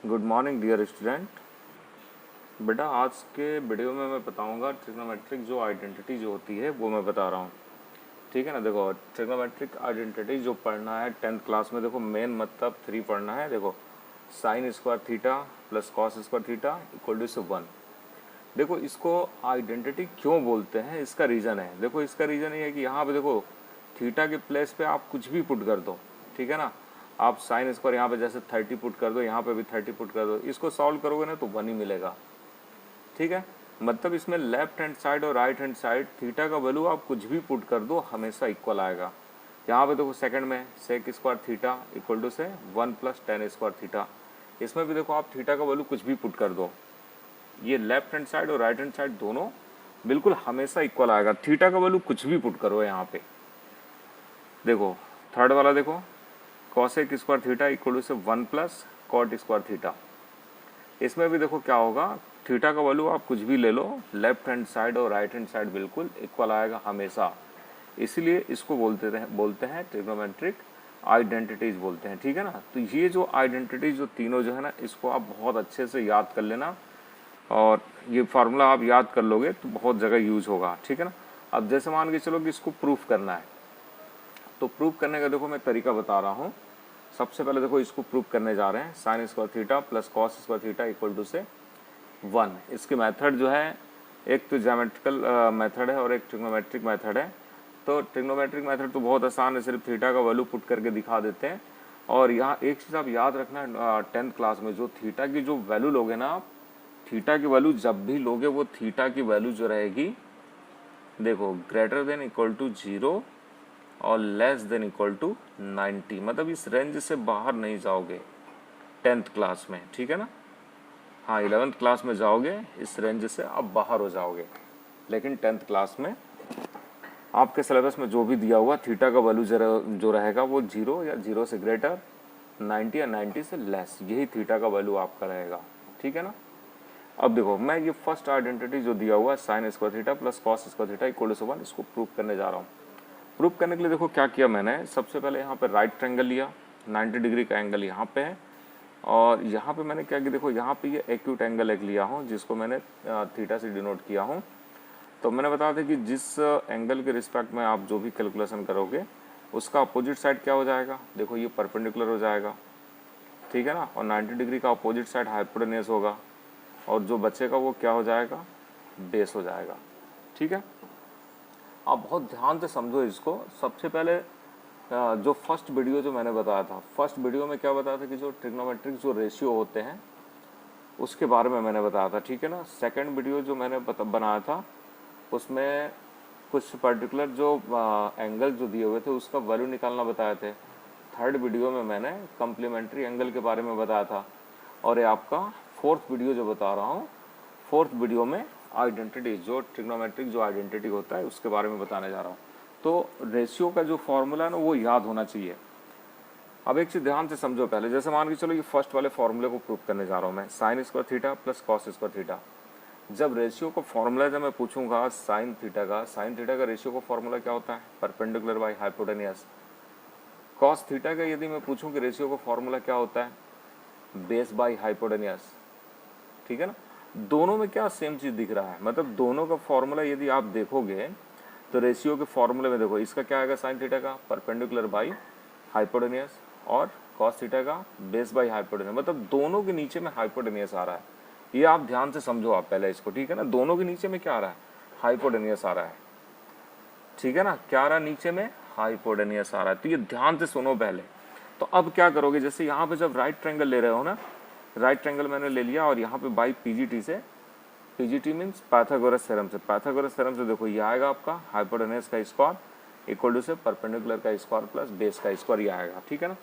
Good morning dear student. बेटा आज के वीडियो में मैं बताऊंगा ट्रिग्नोमेट्रिक जो आइडेंटिटी जो होती है वो मैं बता रहा हूँ। ठीक है ना। देखो ट्रिग्नोमेट्रिक आइडेंटिटी जो पढ़ना है 10th क्लास में, देखो मेन मतलब 3 पढ़ना है। देखो sine square theta plus cos square theta equal to 1। देखो इसको आइडेंटिटी क्यों बोलते हैं, इसका रीज़न है। देखो इसका रीज़न ये है कि यहाँ पे देखो थीटा के प्लेस पे आप कुछ भी पुट कर दो। ठीक है ना। आप साइन स्क्वायर यहाँ पे जैसे 30 पुट कर दो, यहाँ पे भी 30 पुट कर दो, इसको सॉल्व करोगे ना तो 1 ही मिलेगा। ठीक है। मतलब इसमें लेफ्ट हैंड साइड और राइट हैंड साइड थीटा का वैल्यू आप कुछ भी पुट कर दो हमेशा इक्वल आएगा। यहाँ पे देखो सेकंड में sec square theta equal to से 1 प्लस टेन स्क्वायर थीटा, इसमें भी देखो आप थीटा का वैल्यू कुछ भी पुट कर दो, ये लेफ्ट हैंड साइड और राइट हैंड साइड दोनों बिल्कुल हमेशा इक्वल आएगा। थीटा का वैल्यू कुछ भी पुट करो यहाँ पे। देखो थर्ड वाला देखो cosec square theta equal to से 1 प्लस कॉट स्क्वायर थीटा, इसमें भी देखो क्या होगा, थीटा का वैल्यू आप कुछ भी ले लो, लेफ्ट हैंड साइड और राइट हैंड साइड बिल्कुल इक्वल आएगा हमेशा। इसीलिए इसको बोलते हैं ट्रिग्नोमेट्रिक आइडेंटिटीज बोलते हैं। ठीक है ना। तो ये जो आइडेंटिटीज जो तीनों जो है ना, इसको आप बहुत अच्छे से याद कर लेना, और ये फार्मूला आप याद कर लोगे तो बहुत जगह यूज होगा। ठीक है ना। अब जैसे मान के चलो कि इसको प्रूफ करना है, तो प्रूफ करने का देखो मैं तरीका बता रहा हूँ। सबसे पहले देखो इसको प्रूफ करने जा रहे हैं, sine square theta plus cos square theta equal to से 1। इसके मेथड जो है, एक तो ज्योमेट्रिकल मेथड है और एक ट्रिग्नोमेट्रिक मेथड है। तो ट्रिग्नोमेट्रिक मेथड तो बहुत आसान है, सिर्फ थीटा का वैल्यू पुट करके दिखा देते हैं। और यहाँ एक चीज़ आप याद रखना है, 10th क्लास में जो थीटा की जो वैल्यू लोगे ना आप, थीटा की वैल्यू जब भी लोगे वो थीटा की वैल्यू जो रहेगी, देखो ग्रेटर देन इक्वल टू 0 और लेस देन इक्वल टू 90, मतलब इस रेंज से बाहर नहीं जाओगे 10th क्लास में। ठीक है ना। हाँ 11th क्लास में जाओगे इस रेंज से आप बाहर हो जाओगे, लेकिन 10th क्लास में आपके सिलेबस में जो भी दिया हुआ थीटा का वैल्यू जो रहेगा वो 0 या 0 से ग्रेटर, 90 या 90 से लेस, यही थीटा का वैल्यू आपका रहेगा। ठीक है ना। अब देखो मैं ये फर्स्ट आइडेंटिटी जो दिया हुआ है sine square theta plus cos square theta equal to 1, इसको प्रूफ करने जा रहा हूँ। प्रूफ करने के लिए देखो क्या किया मैंने, सबसे पहले यहाँ पे राइट ट्रायंगल लिया, 90 डिग्री का एंगल यहाँ पे है, और यहाँ पे मैंने क्या किया, देखो यहाँ पे ये एक्यूट एंगल एक लिया हूँ जिसको मैंने थीटा से डिनोट किया हूँ। तो मैंने बताया था कि जिस एंगल के रिस्पेक्ट में आप जो भी कैलकुलेशन करोगे उसका अपोजिट साइड क्या हो जाएगा, देखो ये परपेंडिकुलर हो जाएगा। ठीक है ना। और 90 डिग्री का अपोजिट साइड हाइपोटेन्यूस होगा, और जो बचेगा वो क्या हो जाएगा, बेस हो जाएगा। ठीक है। आप बहुत ध्यान से समझो इसको। सबसे पहले जो फर्स्ट वीडियो जो मैंने बताया था, फर्स्ट वीडियो में क्या बताया था कि जो ट्रिग्नोमेट्रिक जो रेशियो होते हैं उसके बारे में मैंने बताया था। ठीक है ना। सेकंड वीडियो जो मैंने बनाया था उसमें कुछ पर्टिकुलर जो एंगल जो दिए हुए थे उसका वैल्यू निकालना बताए थे। थर्ड वीडियो में मैंने कम्प्लीमेंट्री एंगल के बारे में बताया था, और ये आपका फोर्थ वीडियो जो बता रहा हूँ, फोर्थ वीडियो में आइडेंटिटी जो ट्रिग्नोमेट्रिक जो आइडेंटिटी होता है उसके बारे में बताने जा रहा हूँ। तो रेशियो का जो फॉर्मूला है ना वो याद होना चाहिए। अब एक चीज़ ध्यान से समझो पहले, जैसे मान के चलो ये फर्स्ट वाले फॉर्मूले को प्रूव करने जा रहा हूँ मैं, sign square theta plus cos square theta. जब रेशियो का फॉर्मूला जब मैं पूछूंगा साइन थीटा का रेशियो का फॉर्मूला क्या होता है, perpendicular by hypotenuse. Cos theta का यदि मैं पूछूं कि रेशियो का फॉर्मूला क्या होता है, बेस बाई हाइपोटेनियस। ठीक है ना। दोनों में क्या सेम चीज़ दिख रहा है, मतलब दोनों का फॉर्मूला यदि आप देखोगे तो रेशियो के फॉर्मूले में देखो इसका क्या आएगा, साइन थीटा का परपेंडिकुलर बाई हाइपोटेनियस, और कॉस थीटा का बेस बाई हाइपोटेनियस, मतलब दोनों के नीचे में हाइपोटेनियस आ रहा है। ये आप ध्यान से समझो आप पहले इसको। ठीक है ना। दोनों के नीचे में क्या आ रहा है, हाइपोटेनियस आ रहा है। ठीक है ना। क्या आ रहा है, नीचे में हाइपोटेनियस आ रहा है। तो ये ध्यान से सुनो पहले। तो अब क्या करोगे, जैसे यहाँ पे जब राइट ट्रायंगल ले रहे हो ना, राइट ट्रायंगल मैंने ले लिया और यहाँ पे बाई पीजीटी से, पीजीटी मीन्स पाइथागोरस थ्योरम से, पाइथागोरस थ्योरम से देखो ये आएगा आपका हाइपोटेनियस का स्क्वायर इक्वल टू से परपेंडिकुलर का स्क्वायर प्लस बेस का स्क्वायर, ये आएगा। ठीक है ना।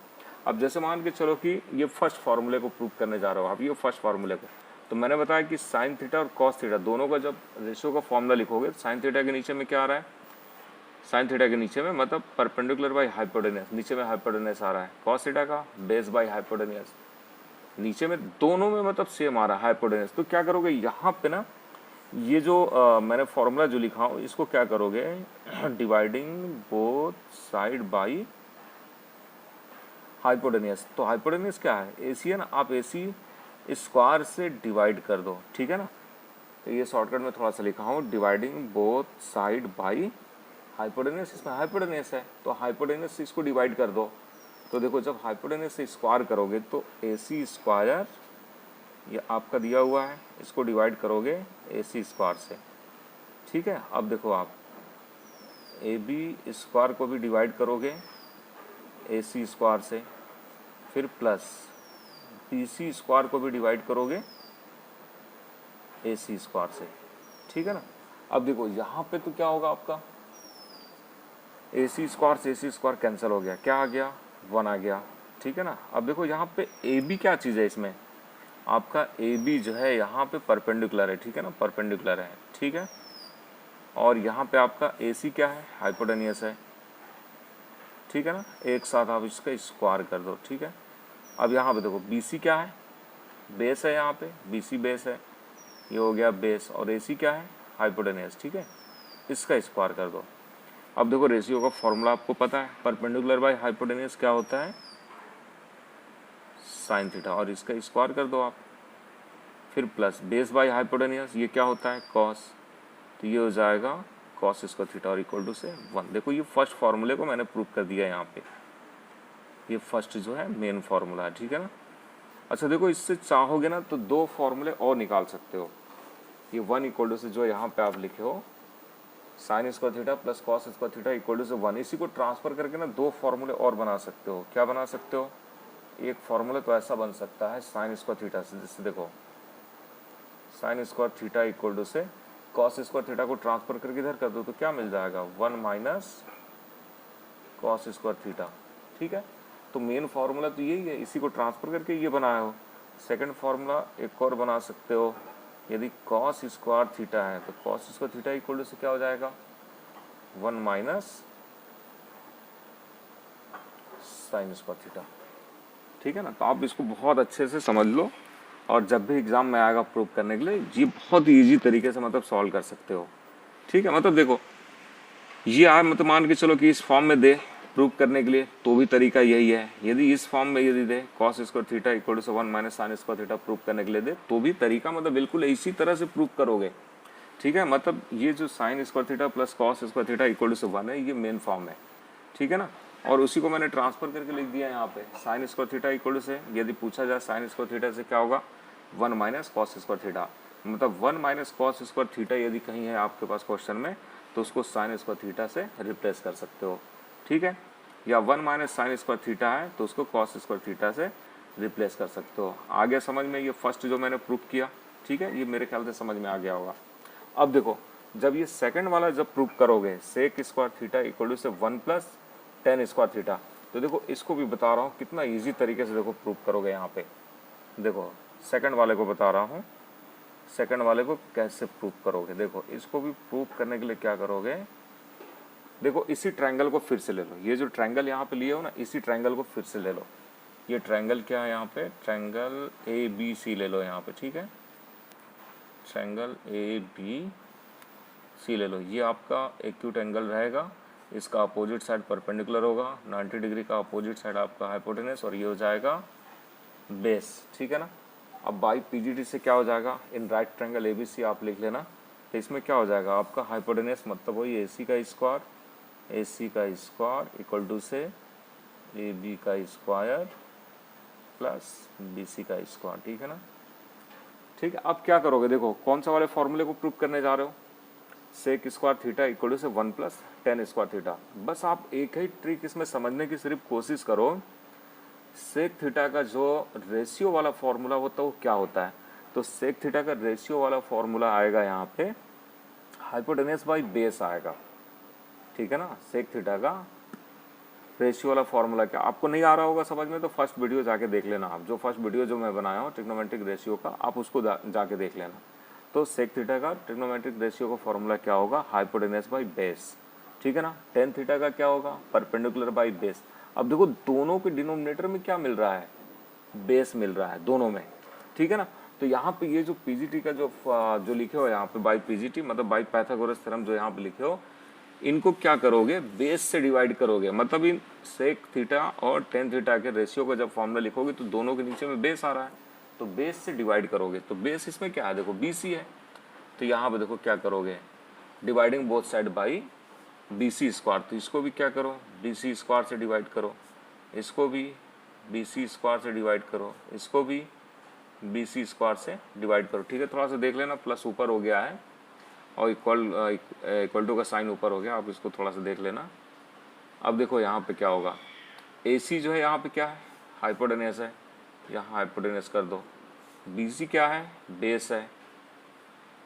अब जैसे मान के चलो कि ये फर्स्ट फार्मूले को प्रूव करने जा रहे हो आप, ये फर्स्ट फार्मूले को, तो मैंने बताया कि साइन थीटा और कॉस थीटा दोनों का जब रेशियो का फॉर्मूला लिखोगे, साइन थीटा के नीचे में क्या आ रहा है, साइन थीटा के नीचे में मतलब परपेंडिकुलर बाई हाइपोटेनियस, नीचे में हाइपोटेनियस आ रहा है, कॉस थीटा का बेस बाई हाइपोटेनियस, नीचे में दोनों में मतलब सेम आ रहा है हाइपोटेनियस। तो क्या करोगे यहाँ पे ना, ये जो मैंने फॉर्मूला जो लिखा हूँ इसको क्या करोगे, dividing both side by hypotenuse. तो हाइपोटेनियस क्या है, एसी है ना। आप एसी स्क्वायर से डिवाइड कर दो, ठीक है ना। तो ये शॉर्टकट में थोड़ा सा लिखा हूँ, dividing both side by hypotenuse. इसमें हाइपोटेनस है तो हाइपोटेनस से इसको डिवाइड कर दो। तो देखो जब हाइपोटेनस से स्क्वायर करोगे तो AC स्क्वायर, ये आपका दिया हुआ है, इसको डिवाइड करोगे AC स्क्वायर से, ठीक है। अब देखो आप AB स्क्वायर को भी डिवाइड करोगे AC स्क्वायर से, फिर प्लस BC स्क्वायर को भी डिवाइड करोगे AC स्क्वायर से, ठीक है ना। अब देखो यहाँ पे तो क्या होगा आपका, AC स्क्वायर से AC स्क्वायर कैंसिल हो गया, क्या आ गया, 1 आ गया, ठीक है ना। अब देखो यहाँ पे AB क्या चीज़ है, इसमें आपका AB जो है यहाँ पे परपेंडिकुलर है, ठीक है ना, परपेंडिकुलर है, ठीक है। और यहाँ पे आपका AC क्या है, हाइपोटेनियस है, ठीक है ना। एक साथ आप इसका स्क्वायर कर दो, ठीक है। अब यहाँ पे देखो BC क्या है, बेस है, यहाँ पे BC बेस है, ये हो गया बेस, और AC क्या है, हाइपोटेनियस, ठीक है। इसका स्क्वायर कर दो। अब देखो रेशियो का फॉर्मूला आपको पता है, परपेंडिकुलर बाय हाइपोटेनियस क्या होता है, साइन थीटा, और इसका स्क्वायर कर दो आप। फिर प्लस बेस बाय हाइपोटेनियस, ये क्या होता है, कॉस, तो ये हो जाएगा कॉस स्क्वायर थीटा और इक्वल टू से 1। देखो ये फर्स्ट फार्मूले को मैंने प्रूव कर दिया यहाँ पे, ये फर्स्ट जो है मेन फार्मूला है, ठीक है ना। अच्छा देखो इससे चाहोगे ना तो 2 फार्मूले और निकाल सकते हो। ये 1 इक्वल टू से जो यहाँ पे आप लिखे हो sine square theta plus cos square theta equal to से 1, इसी को ट्रांसफर करके ना 2 फार्मूले और बना सकते हो। क्या बना सकते हो, एक फार्मूला तो ऐसा बन सकता है साइन स्क्वायर थीटा से, जिससे देखो sine square theta equal to से कॉस स्क्वायर थीटा को ट्रांसफर करके इधर कर दो तो क्या मिल जाएगा, 1 माइनस कॉस स्क्वायर थीटा, ठीक है। तो मेन फार्मूला तो यही है, इसी को ट्रांसफर करके ये बनाया हो। सेकंड फार्मूला एक और बना सकते हो, यदि कॉस स्क्वायर थीटा है तो cos square theta equal to से क्या हो जाएगा, 1 माइनस साइन स्क्वायर थीटा, ठीक है ना। तो आप इसको बहुत अच्छे से समझ लो, और जब भी एग्जाम में आएगा प्रूव करने के लिए ये बहुत ईजी तरीके से मतलब सॉल्व कर सकते हो, ठीक है। मतलब देखो ये आए, मतलब मान के चलो कि इस फॉर्म में दे प्रूव करने के लिए, तो भी तरीका यही है। यदि इस फॉर्म में यदि दे cos square theta equal to से 1 minus sine square theta prove करने के लिए दे, तो भी तरीका मतलब बिल्कुल इसी तरह से प्रूव करोगे, ठीक है। मतलब ये जो sine square theta plus cos square theta equal to से 1 है, ये मेन फॉर्म है, ठीक है ना। और उसी को मैंने ट्रांसफर करके लिख दिया यहाँ पे, sine square theta equal to से, यदि पूछा जाए साइन स्क्वायर थीटा से क्या होगा, 1 माइनस कॉस स्क्वायर थीटा, मतलब 1 माइनस कॉस स्क्वायर थीटा यदि कहीं है आपके पास क्वेश्चन में तो उसको साइन स्क्वायर थीटा से रिप्लेस कर सकते हो, ठीक है। या 1 माइनस साइन स्क्वायर थीटा है तो उसको कॉस स्क्वायर थीटा से रिप्लेस कर सकते हो। आगे समझ में, ये फर्स्ट जो मैंने प्रूव किया, ठीक है, ये मेरे ख्याल से समझ में आ गया होगा। अब देखो जब ये सेकंड वाला जब प्रूव करोगे sec square theta equal to से 1 प्लस टेन स्क्वायर थीटा, तो देखो इसको भी बता रहा हूँ कितना ईजी तरीके से देखो प्रूव करोगे। यहाँ पे देखो सेकंड वाले को बता रहा हूँ, सेकंड वाले को कैसे प्रूव करोगे। देखो इसको भी प्रूव करने के लिए क्या करोगे, देखो इसी ट्रायंगल को फिर से ले लो, ये जो ट्रायंगल यहाँ पे लिए हो ना, इसी ट्रायंगल को फिर से ले लो। ये ट्रायंगल क्या है, यहाँ पे ट्रायंगल ABC ले लो यहाँ पे, ठीक है, ट्रायंगल ABC ले लो। ये आपका एक्यूट एंगल रहेगा, इसका अपोजिट साइड परपेंडिकुलर होगा, 90 डिग्री का अपोजिट साइड आपका हाइपोटेनस, और ये हो जाएगा बेस, ठीक है ना। अब बाई PGT से क्या हो जाएगा, इन राइट ट्रायंगल ABC आप लिख लेना, तो इसमें क्या हो जाएगा आपका हाइपोटेनस, मतलब वही AC का स्क्वायर इक्वल टू से AB का स्क्वायर प्लस BC का स्क्वायर, ठीक है ना। ठीक है, अब क्या करोगे, देखो कौन सा वाले फॉर्मूले को प्रूव करने जा रहे हो, sec square theta equal to से 1 प्लस टेन स्क्वायर थीटा। बस आप एक ही ट्रिक इसमें समझने की सिर्फ कोशिश करो, सेक थीटा का जो रेशियो वाला फॉर्मूला होता है वो क्या होता है। तो सेक थीटा का रेशियो वाला फॉर्मूला आएगा यहाँ पे हाइपोटेनस बाई बेस आएगा, ठीक है ना। सेक थीटा का रेशियो वाला फॉर्मूला क्या आपको नहीं आ रहा होगा समझ में, तो फर्स्ट वीडियो जाके देख लेना आप, जो फर्स्ट वीडियो जो मैं बनाया हूँ ट्रिग्नोमेट्रिक रेशियो का, आप उसको जाके देख लेना। तो सेक थीटा का ट्रिग्नोमेट्रिक रेशियो का फॉर्मूला क्या होगा, हाइपोटेनस बाई बेस, ठीक है ना। टेन थीटा का क्या होगा, परपेंडिकुलर बाई बेस। अब देखो दोनों के डिनोमिनेटर में क्या मिल रहा है, बेस मिल रहा है दोनों में, ठीक है ना। तो यहाँ पे ये जो PGT का जो लिखे हो यहाँ पे बाई PGT मतलब बाई पाइथागोरस थ्योरम जो यहाँ पे लिखे हो, इनको क्या करोगे, बेस से डिवाइड करोगे। मतलब इन सेक थीटा और टेन थीटा के रेशियो का जब फॉर्मूला लिखोगे तो दोनों के नीचे में बेस आ रहा है, तो बेस से डिवाइड करोगे, तो बेस इसमें क्या है, देखो BC है, तो यहाँ पे देखो क्या करोगे, dividing both side by BC square, तो इसको भी क्या करो, BC स्क्वायर से डिवाइड करो, इसको भी BC स्क्वायर से डिवाइड करो, इसको भी BC स्क्वायर से डिवाइड करो। ठीक है, थोड़ा सा देख लेना, प्लस ऊपर हो गया है और इक्वल टू का साइन ऊपर हो गया, आप इसको थोड़ा सा देख लेना। अब देखो यहाँ पे क्या होगा, AC जो है यहाँ पे क्या है, हाइपोटेनस है, यहाँ हाइपोटेनस कर दो, BC क्या है, बेस है,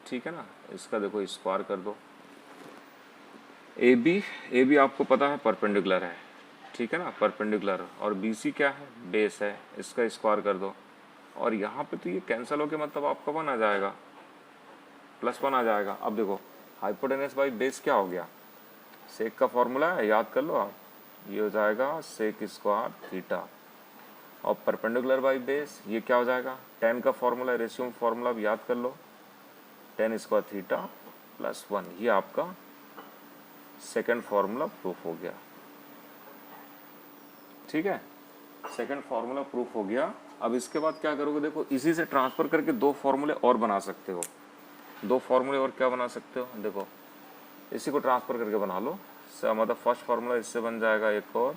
ठीक है ना, इसका देखो स्क्वायर कर दो। AB आपको पता है परपेंडिकुलर है, ठीक है ना, परपेंडिकुलर, और BC क्या है, बेस है, इसका स्क्वायर कर दो। और यहाँ पे तो ये कैंसिल होके मतलब आपका 1 आ जाएगा, +1 आ जाएगा। अब देखो हाइपोटेनस बाई बेस क्या हो गया, सेक का फॉर्मूला है, याद कर लो आप, ये हो जाएगा सेक स्क्वायर थीटा, और परपेंडिकुलर बाई बेस ये क्या हो जाएगा, tan का फॉर्मूला, रेशियो फॉर्मूला अब याद कर लो, tan स्क्वायर थीटा +1, ये आपका सेकंड फॉर्मूला प्रूफ हो गया। ठीक है, सेकंड फॉर्मूला प्रूफ हो गया। अब इसके बाद क्या करोगे, देखो इसी से ट्रांसफर करके 2 फॉर्मूले और बना सकते हो, 2 फॉर्मूले और क्या बना सकते हो, देखो इसी को ट्रांसफर करके बना लो, मतलब फर्स्ट फार्मूला इससे बन जाएगा एक और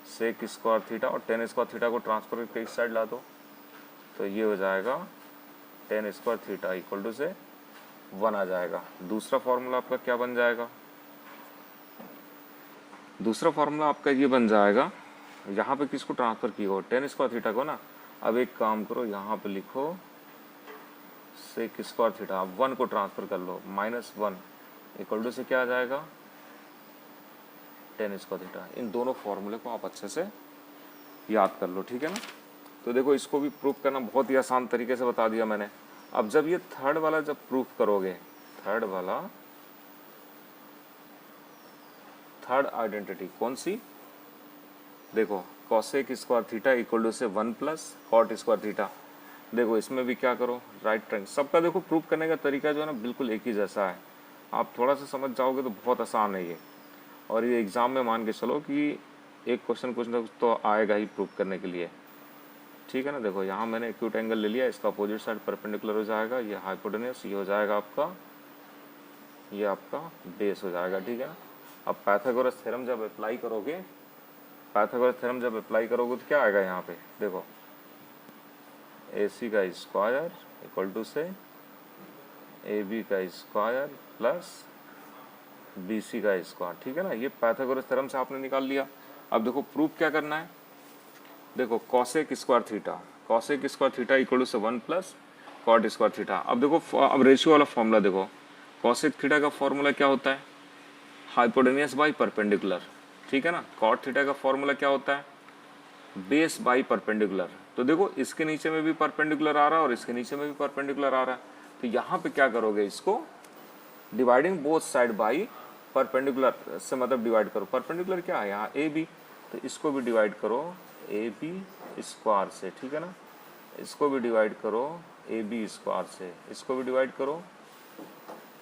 सेक स्क्वायर थीटा, और tan स्क्वायर थीटा को ट्रांसफर करके इस साइड ला दो, तो ये हो जाएगा tan square theta equal to से 1 आ जाएगा। दूसरा फार्मूला आपका क्या बन जाएगा, दूसरा फार्मूला आपका ये बन जाएगा, यहाँ पे किसको ट्रांसफर किया हो, tan स्क्वायर थीटा को ना। अब एक काम करो, यहाँ पे लिखो सेक स्क्वायर थीटा, 1 को ट्रांसफर कर लो, -1 इक्वल टू से क्या आ जाएगा, tan स्क्वायर थीटा। इन दोनों फॉर्मूले को आप अच्छे से याद कर लो, ठीक है ना। तो देखो इसको भी प्रूफ करना बहुत ही आसान तरीके से बता दिया मैंने। अब जब ये थर्ड वाला जब प्रूफ करोगे, थर्ड आइडेंटिटी कौन सी, देखो cosec square theta equal to से 1 + कॉट स्क्वायर थीटा। देखो इसमें भी क्या करो, राइट ट्रायंगल, सबका देखो प्रूफ करने का तरीका जो है ना बिल्कुल एक ही जैसा है, आप थोड़ा सा समझ जाओगे तो बहुत आसान है ये। और ये एग्ज़ाम में मान के चलो कि एक क्वेश्चन कुछ ना कुछ तो आएगा ही प्रूफ करने के लिए, ठीक है ना। देखो यहाँ मैंने एक्यूट एंगल ले लिया, इसका अपोजिट साइड परपेंडिकुलर हो जाएगा, ये हाइपोटेनस, ये हो जाएगा आपका, ये आपका बेस हो जाएगा, ठीक है ना। अब पाइथागोरस थ्योरम जब अप्लाई करोगे, पाइथागोरस थ्योरम जब अप्लाई करोगे तो क्या आएगा यहाँ पे, देखो AC का स्क्वायर इक्वल टू से AB का स्क्वायर प्लस BC का स्क्वायर, ठीक है ना। ये पाइथागोरस थ्योरम से आपने निकाल लिया। अब देखो प्रूफ क्या करना है, देखो cosec square theta equal to से 1 + कॉट स्क्वायर थीटा। अब देखो अब रेशियो वाला फॉर्मूला देखो, कॉसेक थीटा का फॉर्मूला क्या होता है, हाइपोटेनियस बाई परपेंडिकुलर, ठीक है ना। कॉट थीटा का फॉर्मूला क्या होता है, बेस बाई परपेंडिकुलर। तो देखो इसके नीचे में भी परपेंडिकुलर आ रहा है और इसके नीचे में भी परपेंडिकुलर आ रहा है, तो यहाँ पे क्या करोगे, इसको dividing both side by perpendicular से मतलब डिवाइड करो। परपेंडिकुलर क्या है यहाँ AB, तो इसको भी डिवाइड करो AB स्क्वायर से, ठीक है ना। इसको भी डिवाइड करो AB स्क्वायर से, इसको भी डिवाइड करो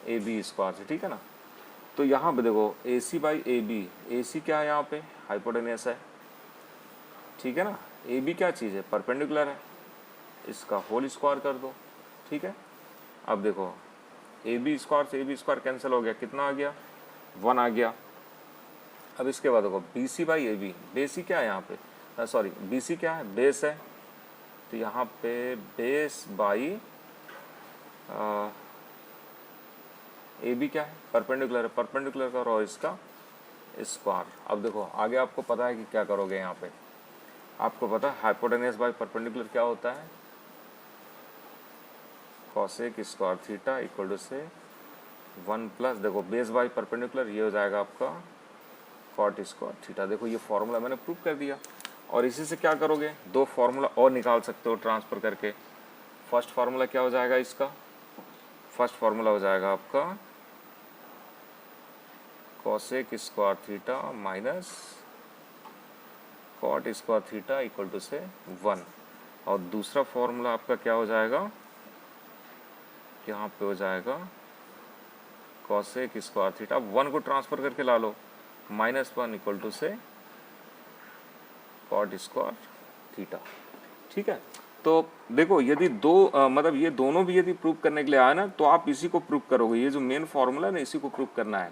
AB स्क्वायर से, ठीक है ना। तो यहाँ पे देखो AC बाई AB, AC क्या है यहाँ पे, हाइपोटेनस है, ठीक है ना। AB क्या चीज़ है, परपेंडिकुलर है, इसका होल स्क्वायर कर दो, ठीक है। अब देखो AB स्क्वायर से AB स्क्वायर कैंसिल हो गया, कितना आ गया, 1 आ गया। अब इसके बाद देखो BC बाई AB, बेसी क्या है यहाँ पे, सॉरी BC क्या है, बेस है, तो यहाँ पे बेस बाई AB क्या है, परपेंडिकुलर है, परपेंडिकुलर करो और इसका स्क्वायर। अब देखो आगे आपको पता है कि क्या करोगे, यहाँ पे आपको पता है हाइपोटेनस बाई परपेंडिकुलर क्या होता है, cosec square theta equal to से 1 + देखो बेस बाई परपेंडिकुलर, ये हो जाएगा आपका कॉट स्क्वायर थीटा। देखो ये फॉर्मूला मैंने प्रूव कर दिया। और इसी से क्या करोगे, 2 फॉर्मूला और निकाल सकते हो ट्रांसफर करके। फर्स्ट फार्मूला क्या हो जाएगा इसका, फर्स्ट फार्मूला हो जाएगा आपका cosec square theta minus cot square theta equal to से 1। और दूसरा फॉर्मूला आपका क्या हो जाएगा, यहाँ पे हो जाएगा कॉसेक स्क्वायर थीटा, 1 को ट्रांसफर करके ला लो, -1 इक्वल टू से कॉट स्क्वायर थीटा, ठीक है। तो देखो यदि दो मतलब ये दोनों भी यदि प्रूव करने के लिए आया ना, तो आप इसी को प्रूव करोगे, ये जो मेन फॉर्मूला है ना इसी को प्रूव करना है,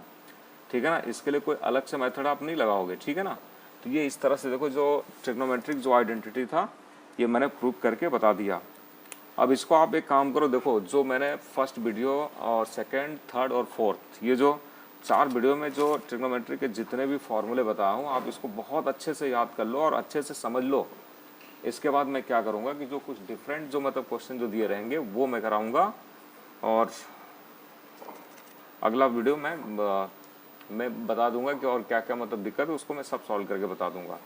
ठीक है ना। इसके लिए कोई अलग से मेथड आप नहीं लगाओगे, ठीक है ना। तो ये इस तरह से देखो, जो ट्रिग्नोमेट्रिक जो आइडेंटिटी था ये मैंने प्रूव करके बता दिया। अब इसको आप एक काम करो, देखो जो मैंने फर्स्ट वीडियो और सेकंड, थर्ड और फोर्थ, ये जो 4 वीडियो में जो ट्रिग्नोमेट्री के जितने भी फॉर्मूले बताया हूँ, आप इसको बहुत अच्छे से याद कर लो और अच्छे से समझ लो। इसके बाद मैं क्या करूँगा कि जो कुछ डिफरेंट जो मतलब क्वेश्चन जो दिए रहेंगे वो मैं कराऊँगा, और अगला वीडियो मैं बता दूंगा कि और क्या क्या मतलब दिक्कत है, उसको मैं सब सॉल्व करके बता दूंगा।